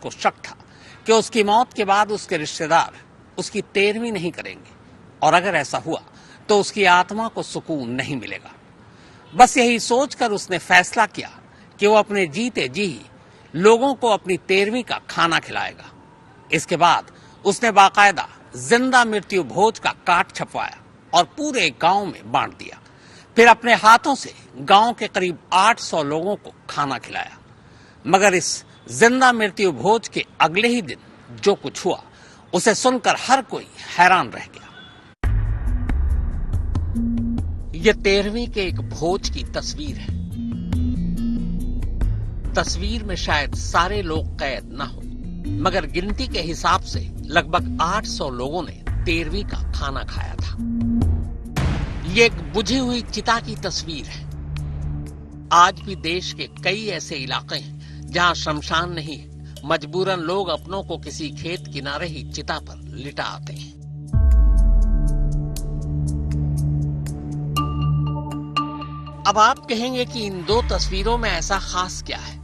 को शक था कि उसकी मौत के बाद उसके रिश्तेदार उसकी 13वीं नहीं करेंगे और अगर ऐसा हुआ तो उसकी आत्मा को सुकून नहीं मिलेगा। बस यही सोचकर उसने फैसला किया कि वो अपने जीते जी ही लोगों को अपनी 13वीं का खाना खिलाएगा। इसके बाद उसने बाकायदा जिंदा मृत्यु भोज का कार्ड छपवाया और पूरे गांव में बांट दिया। फिर अपने हाथों से गांव के करीब 800 लोगों को खाना खिलाया। मगर इस जिंदा मृत्यु भोज के अगले ही दिन जो कुछ हुआ उसे सुनकर हर कोई हैरान रह गया। यह 13वीं के एक भोज की तस्वीर है। तस्वीर में शायद सारे लोग कैद न हो, मगर गिनती के हिसाब से लगभग 800 लोगों ने 13वीं का खाना खाया था। ये एक बुझी हुई चिता की तस्वीर है। आज भी देश के कई ऐसे इलाके हैं जहां शमशान नहीं है, मजबूरन लोग अपनों को किसी खेत किनारे ही चिता पर लिटा आते हैं। अब आप कहेंगे कि इन दो तस्वीरों में ऐसा खास क्या है?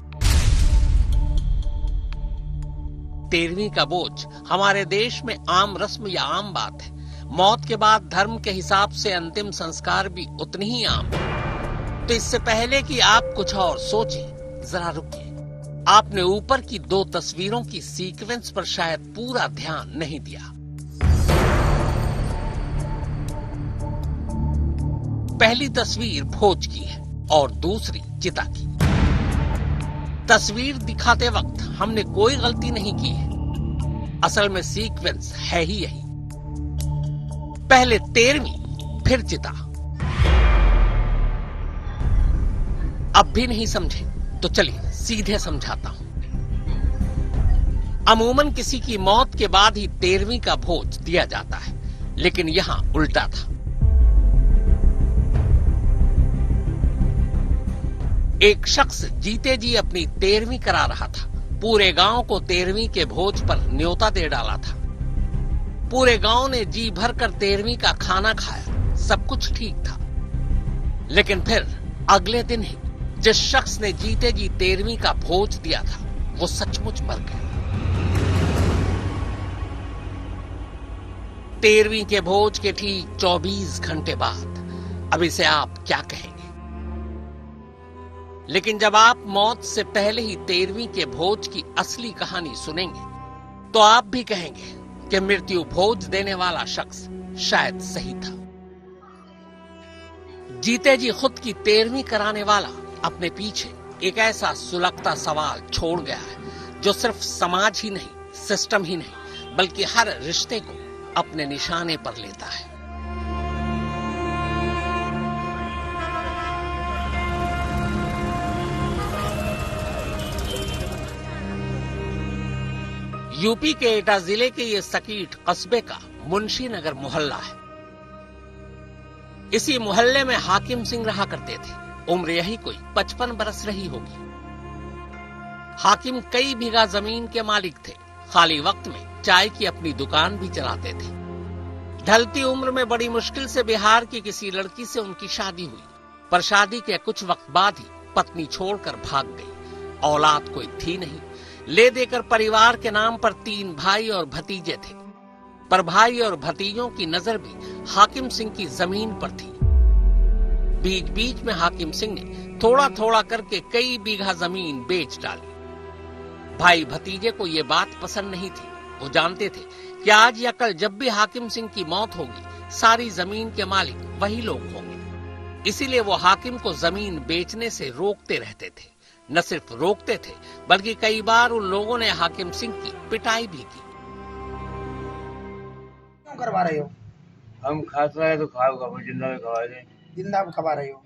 13वीं का बोझ हमारे देश में आम रस्म या आम बात है। मौत के बाद धर्म के हिसाब से अंतिम संस्कार भी उतनी ही आम है। तो इससे पहले कि आप कुछ और सोचें, जरा रुकिए। आपने ऊपर की दो तस्वीरों की सीक्वेंस पर शायद पूरा ध्यान नहीं दिया। पहली तस्वीर भोज की है और दूसरी चिता की। तस्वीर दिखाते वक्त हमने कोई गलती नहीं की है। असल में सीक्वेंस है ही यही। पहले 13वीं फिर चिता। अब भी नहीं समझे तो चलिए सीधे समझाता हूं। अमूमन किसी की मौत के बाद ही 13वीं का भोज दिया जाता है, लेकिन यहां उल्टा था। एक शख्स जीते जी अपनी 13वीं करा रहा था। पूरे गांव को 13वीं के भोज पर न्योता दे डाला था। पूरे गांव ने जी भरकर 13वीं का खाना खाया। सब कुछ ठीक था, लेकिन फिर अगले दिन ही जिस शख्स ने जीते जी 13वीं का भोज दिया था वो सचमुच मर गया। 13वीं के भोज के ठीक 24 घंटे बाद। अब इसे आप क्या कहेंगे? लेकिन जब आप मौत से पहले ही 13वीं के भोज की असली कहानी सुनेंगे तो आप भी कहेंगे कि मृत्यु भोज देने वाला शख्स शायद सही था। जीते जी खुद की 13वीं कराने वाला अपने पीछे एक ऐसा सुलगता सवाल छोड़ गया है जो सिर्फ समाज ही नहीं, सिस्टम ही नहीं, बल्कि हर रिश्ते को अपने निशाने पर लेता है। यूपी के एटा जिले के ये सकीट कस्बे का मुंशी नगर मोहल्ला है। इसी मोहल्ले में हाकिम सिंह रहा करते थे। उम्र यही कोई 55 बरस रही होगी। हाकिम कई बीघा जमीन के मालिक थे। खाली वक्त में चाय की अपनी दुकान भी चलाते थे। ढलती उम्र में बड़ी मुश्किल से बिहार की किसी लड़की से उनकी शादी हुई, पर शादी के कुछ वक्त बाद ही पत्नी छोड़कर भाग गई। औलाद कोई थी नहीं। ले देकर परिवार के नाम पर 3 भाई और भतीजे थे, पर भाई और भतीजों की नजर भी हाकिम सिंह की जमीन पर थी। बीच बीच में हाकिम सिंह ने थोड़ा थोड़ा करके कई बीघा जमीन बेच डाली। भाई भतीजे को ये बात पसंद नहीं थी। वो जानते थे कि आज या कल जब भी हाकिम सिंह की मौत होगी, सारी जमीन के मालिक वही लोग होंगे। इसीलिए वो हाकिम को जमीन बेचने से रोकते रहते थे। न सिर्फ रोकते थे, बल्कि कई बार उन लोगों ने हाकिम सिंह की पिटाई भी की। क्यों करवा रहे हो? हम खाता है तो खाओ का जिंदा में खवा दे। जिंदा आप खवा रहे हो?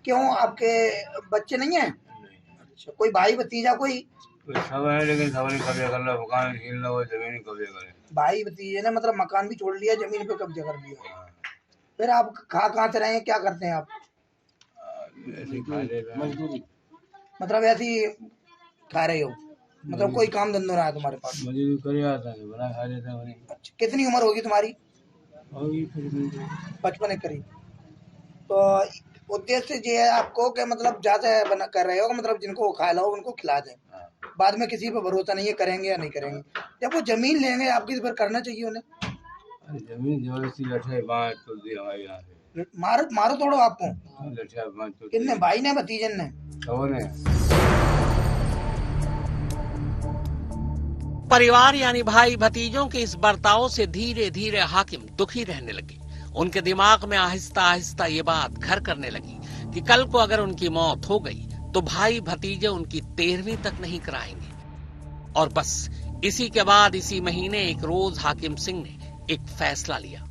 क्यों, आपके बच्चे नहीं है? अच्छा, कोई भाई भतीजा कोई? सब है, लेकिन सब ने कब्जा कर लिया। मकान छीन लो, जमीन कब्जा करे। भाई भतीजे ने मतलब मकान भी छोड़ लिया, जमीन पे कब्जा कर लिया। फिर आप खा कहाँ से रहे हैं, क्या करते हैं आप? ऐसे खा ले मजदूरी, मतलब ऐसी खा रहे हो? मतलब कोई काम धंधा रहा है तुम्हारे पास? मजदूरी कर आता है, बना खा लेता है। अच्छा, कितनी उम्र होगी तुम्हारी? होगी 55 के करीब। तो उद्देश्य ये है आपको कि मतलब ज्यादा बना कर रहे हो, मतलब जिनको खा लो उनको खिला दें। बाद में किसी पर भरोसा नहीं है, करेंगे या नहीं करेंगे। जब वो जमीन लेंगे आपकी तो फिर करना चाहिए उन्हें। जमीन जबरदस्ती लठे बांध तो दी हमारे यहाँ से। मारो तोड़ो आपको लठे बांध तो किसने, भाई ने भतीजन ने? परिवार यानी भाई भतीजों के इस बर्ताव से धीरे धीरे हाकिम दुखी रहने लगे। उनके दिमाग में आहिस्ता आहिस्ता ये बात घर करने लगी कि कल को अगर उनकी मौत हो गई तो भाई भतीजे उनकी 13वीं तक नहीं कराएंगे। और बस इसी के बाद इसी महीने एक रोज हाकिम सिंह ने एक फैसला लिया।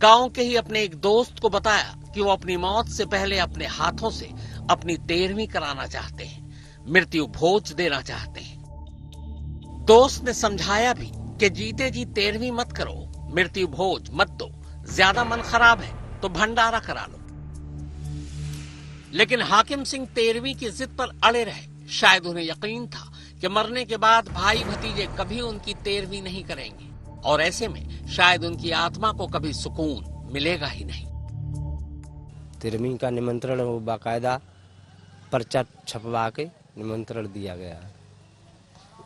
गांव के ही अपने एक दोस्त को बताया कि वो अपनी मौत से पहले अपने हाथों से अपनी 13वीं कराना चाहते हैं, मृत्यु भोज देना चाहते हैं। दोस्त ने समझाया भी कि जीते जी 13वीं मत करो, मृत्यु भोज मत दो, ज्यादा मन खराब है तो भंडारा करा लो। लेकिन हाकिम सिंह 13वीं की जिद पर अड़े रहे। शायद उन्हें यकीन था कि मरने के बाद भाई भतीजे कभी उनकी 13वीं नहीं करेंगे और ऐसे में शायद उनकी आत्मा को कभी सुकून मिलेगा ही नहीं। 13वीं का निमंत्रण वो बाकायदा पर्चा छपवा के निमंत्रण दिया गया।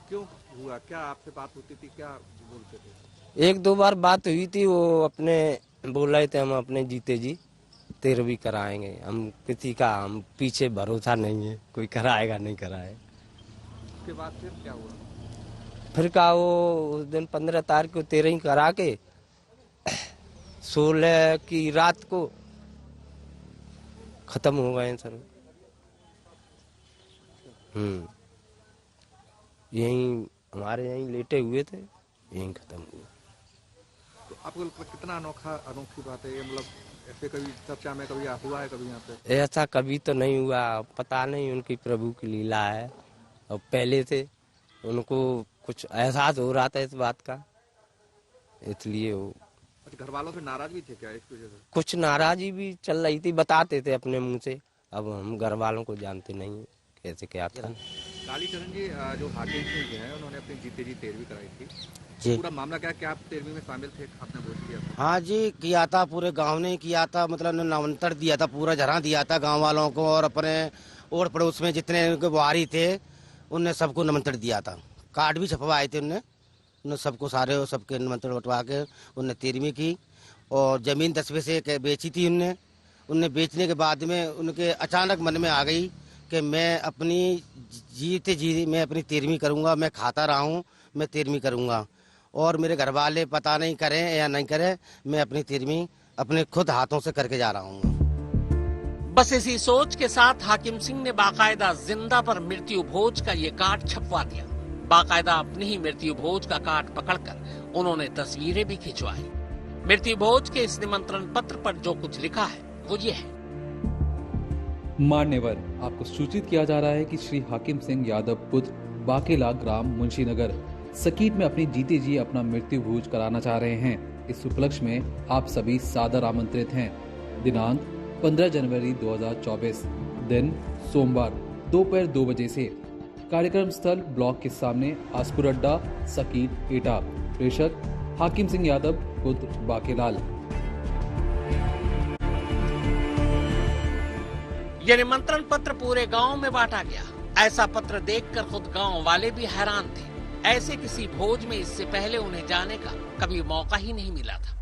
क्यों हुआ, क्या आपसे बात होती थी, क्या बोलते थे? 1-2 बार बात हुई थी, वो अपने बोल रहे थे हम अपने जीते जी 13वीं कराएंगे। हम किसी का हम पीछे भरोसा नहीं है, कोई कराएगा नहीं कराए। उसके बाद फिर क्या हुआ? फिर का वो उस दिन 15 तारीख को 13वीं करा के 16 की रात को खत्म हो गए सर। यहीं हमारे यहीं लेटे हुए थे, यहीं खत्म हुआ। तो आपको कितना अनोखी बात है ये, मतलब ऐसे कभी चर्चा में कभी हुआ है कभी यहाँ पे? ऐसा कभी तो नहीं हुआ, पता नहीं उनकी प्रभु की लीला है। और पहले से उनको कुछ एहसास हो रहा था इस बात का, इसलिए वो। घर वालों से नाराज भी थे क्या इस वजह से? कुछ नाराजी भी चल रही थी, बताते थे अपने मुंह से। अब हम घर वालों को जानते नहीं कैसे क्या था। कालीचरण जी जो हाकिम सिंह जी हैं, उन्होंने अपनी जीते जी 13वीं कराई थी। पूरा मामला क्या आप 13वीं में शामिल थे, आपने वोट किया था? हाँ जी, किया था, पूरे गांव ने किया था। मतलब निमंत्रण दिया था, पूरा झरा दिया था गांव वालों को, और अपने और पड़ोस में जितने बुहारी थे उनने सबको निमंत्रण दिया था। कार्ड भी छपवाए थे उनने सबको, सारे सबके निमंत्रण बटवा के उनने 13वीं की। और जमीन 10 पैसे बेची थी उनने बेचने के बाद में उनके अचानक मन में आ गई कि मैं अपनी जीते जी मैं अपनी 13वीं करूंगा। मैं खाता रहा हूँ, मैं 13वीं करूंगा, और मेरे घर वाले पता नहीं करें या नहीं करें, मैं अपनी 13वीं अपने खुद हाथों से करके जा रहा हूँ। बस इसी सोच के साथ हाकिम सिंह ने बाकायदा जिंदा पर मृत्यु भोज का ये कार्ड छपवा दिया। बाकायदा अपनी ही मृत्यु भोज का कार्ड पकड़कर उन्होंने तस्वीरें भी खिंचवाई। मृत्यु भोज के इस निमंत्रण पत्र पर जो कुछ लिखा है वो ये है। मान्यवर, आपको सूचित किया जा रहा है कि श्री हाकिम सिंह यादव पुत्र बाकेला ग्राम मुंशीनगर सकीट में अपनी जीते जी अपना मृत्यु भोज कराना चाह रहे हैं। इस उपलक्ष्य में आप सभी सादर आमंत्रित हैं। दिनांक 15 जनवरी 2024, दिन सोमवार, दोपहर 2 बजे से। कार्यक्रम स्थल ब्लॉक के सामने, आसपुर अड्डा, सकीट, एटा। प्रेषक हाकिम सिंह यादव पुत्र बाकेलाल। यह निमंत्रण पत्र पूरे गांव में बांटा गया। ऐसा पत्र देखकर खुद गांव वाले भी हैरान थे। ऐसे किसी भोज में इससे पहले उन्हें जाने का कभी मौका ही नहीं मिला था।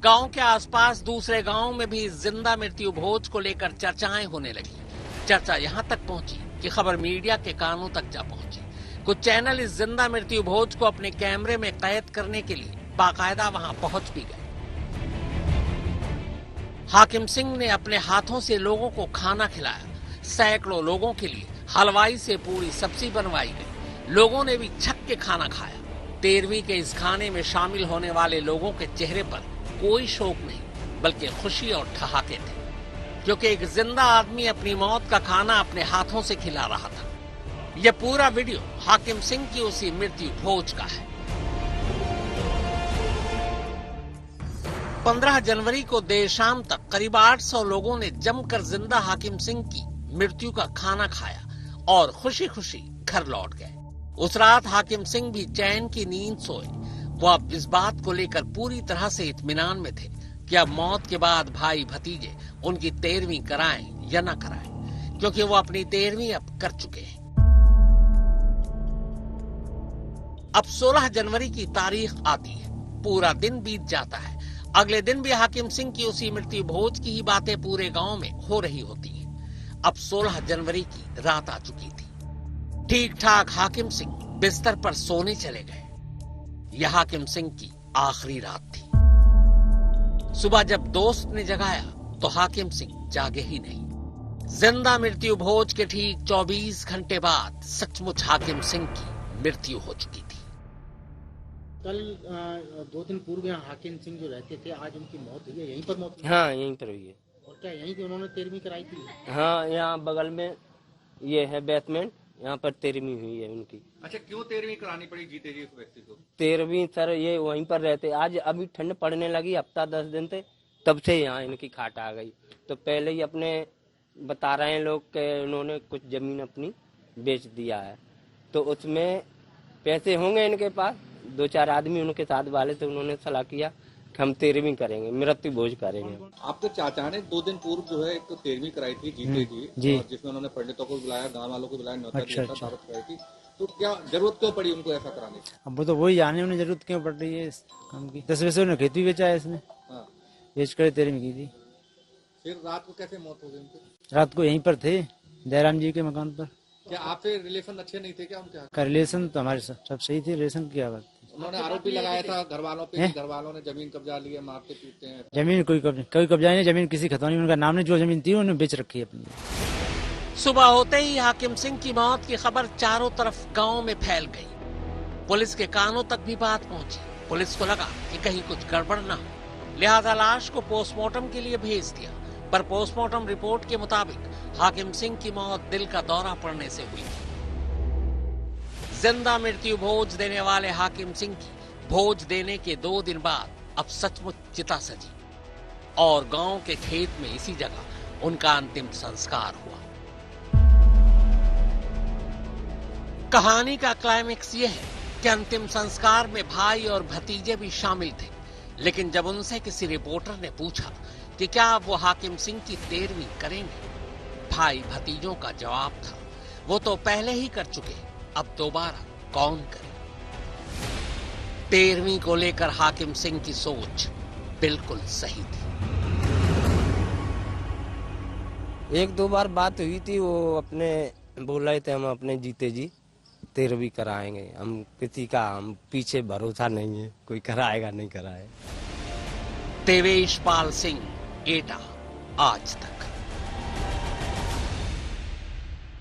गांव के आसपास दूसरे गांव में भी जिंदा मृत्यु भोज को लेकर चर्चाएं होने लगी। चर्चा यहां तक पहुंची कि खबर मीडिया के कानों तक जा पहुंची। कुछ चैनल इस जिंदा मृत्यु भोज को अपने कैमरे में कैद करने के लिए बाकायदा वहां पहुंच भी गए। हाकिम सिंह ने अपने हाथों से लोगों को खाना खिलाया। सैकड़ों लोगों के लिए हलवाई से पूरी सब्जी बनवाई गई। लोगों ने भी छक के खाना खाया। 13वीं के इस खाने में शामिल होने वाले लोगों के चेहरे पर कोई शोक नहीं, बल्कि खुशी और ठहाके थे, क्योंकि एक जिंदा आदमी अपनी मौत का खाना अपने हाथों से खिला रहा था। यह पूरा वीडियो हाकिम सिंह की उसी मृत्यु भोज का है। 15 जनवरी को देर शाम तक करीब 800 लोगों ने जमकर जिंदा हाकिम सिंह की मृत्यु का खाना खाया और खुशी खुशी घर लौट गए। उस रात हाकिम सिंह भी चैन की नींद सोए। वो अब इस बात को लेकर पूरी तरह से इत्मीनान में थे कि अब मौत के बाद भाई भतीजे उनकी 13वीं कराएं या न कराएं। क्योंकि वो अपनी 13वीं अब कर चुके हैं। अब 16 जनवरी की तारीख आती है, पूरा दिन बीत जाता है। अगले दिन भी हाकिम सिंह की उसी मृत्यु भोज की ही बातें पूरे गांव में हो रही होती हैं। अब 16 जनवरी की रात आ चुकी थी। ठीक ठाक हाकिम सिंह बिस्तर पर सोने चले गए। यह हाकिम सिंह की आखिरी रात थी। सुबह जब दोस्त ने जगाया तो हाकिम सिंह जागे ही नहीं। जिंदा मृत्यु भोज के ठीक 24 घंटे बाद सचमुच हाकिम सिंह की मृत्यु हो चुकी थी। कल 2 दिन पूर्व यहाँ हाकिम सिंह जो रहते थे, आज उनकी मौत हुई है। यहीं पर मौत हुई? हाँ, यहीं पर हुई है। और क्या यहीं पे उन्होंने 13वीं कराई थी? हाँ, यहाँ बगल में ये है बेसमेंट, यहाँ पर 13वीं हुई है उनकी। अच्छा, क्यों 13वीं करानी पड़ी जीते जी उस व्यक्ति को? 13वीं सर ये वहीं पर रहते। आज अभी ठंड पड़ने लगी, हफ्ता 10 दिन से, तब से यहाँ इनकी खाट आ गई। तो पहले ही अपने बता रहे हैं लोग कि उन्होंने कुछ जमीन अपनी बेच दिया है, तो उसमें पैसे होंगे इनके पास। 2-4 आदमी उनके साथ वाले थे, उन्होंने सलाह किया कि हम 13वीं करेंगे, मृत्यु भोज करेंगे। आपके चाचा ने 2 दिन पूर्व जो है एक तो 13वीं कराई थी जीते जी, और जिसमें उन्होंने पंडितों को बुलाया, गांव वालों को बुलाया, न्योता दिया था, दावत कराई थी। तो क्या जरूरत क्यों पड़ी उनको ऐसा कराने की? अब वो तो वही जाने, उन्हें जरूरत क्यों पड़ रही है इस काम की। 10 पैसे उन्हें खेत भी बेचा है इसने। हाँ। बेच कर 13वीं की थी। फिर रात को कैसे मौत हो गई उनकी? रात को यहीं पर थे, जयराम जी के मकान पर। क्या आपसे रिलेशन अच्छे नहीं थे क्या उनके? रिलेशन तो हमारे सब सही थे, रिलेशन की क्या बात। उन्होंने आरोप भी लगाया था घर वालों पे, घर वालों ने जमीन कब्जा ली है, मारते पीटते हैं। जमीन कोई कब्जा नहीं, जमीन किसी खतौनी, उनका नाम नहीं, जो जमीन थी उन्होंने बेच रखी है अपनी। सुबह होते ही हाकिम सिंह की मौत की खबर चारों तरफ गांव में फैल गई। पुलिस के कानों तक भी बात पहुंची। पुलिस को लगा कि कहीं कुछ गड़बड़ न हो, लिहाजा लाश को पोस्टमार्टम के लिए भेज दिया। पर पोस्टमार्टम रिपोर्ट के मुताबिक हाकिम सिंह की मौत दिल का दौरा पड़ने से हुई। जिंदा मृत्यु भोज देने वाले हाकिम सिंह की भोज देने के 2 दिन बाद अब सचमुच चिता सजी और गांव के खेत में इसी जगह उनका अंतिम संस्कार हुआ। कहानी का क्लाइमेक्स यह है कि अंतिम संस्कार में भाई और भतीजे भी शामिल थे, लेकिन जब उनसे किसी रिपोर्टर ने पूछा कि क्या वो हाकिम सिंह की 13वीं करेंगे, भाई भतीजों का जवाब था वो तो पहले ही कर चुके, अब दोबारा कौन करे। 13वीं को लेकर हाकिम सिंह की सोच बिल्कुल सही थी। 1-2 बार बात हुई थी, वो अपने बोल रहे थे हम अपने जीते जी 13वीं कराएंगे। हम किसी का हम पीछे भरोसा नहीं है, कोई कराएगा नहीं कराए। देवेश पाल सिंह, एटा, आज तक।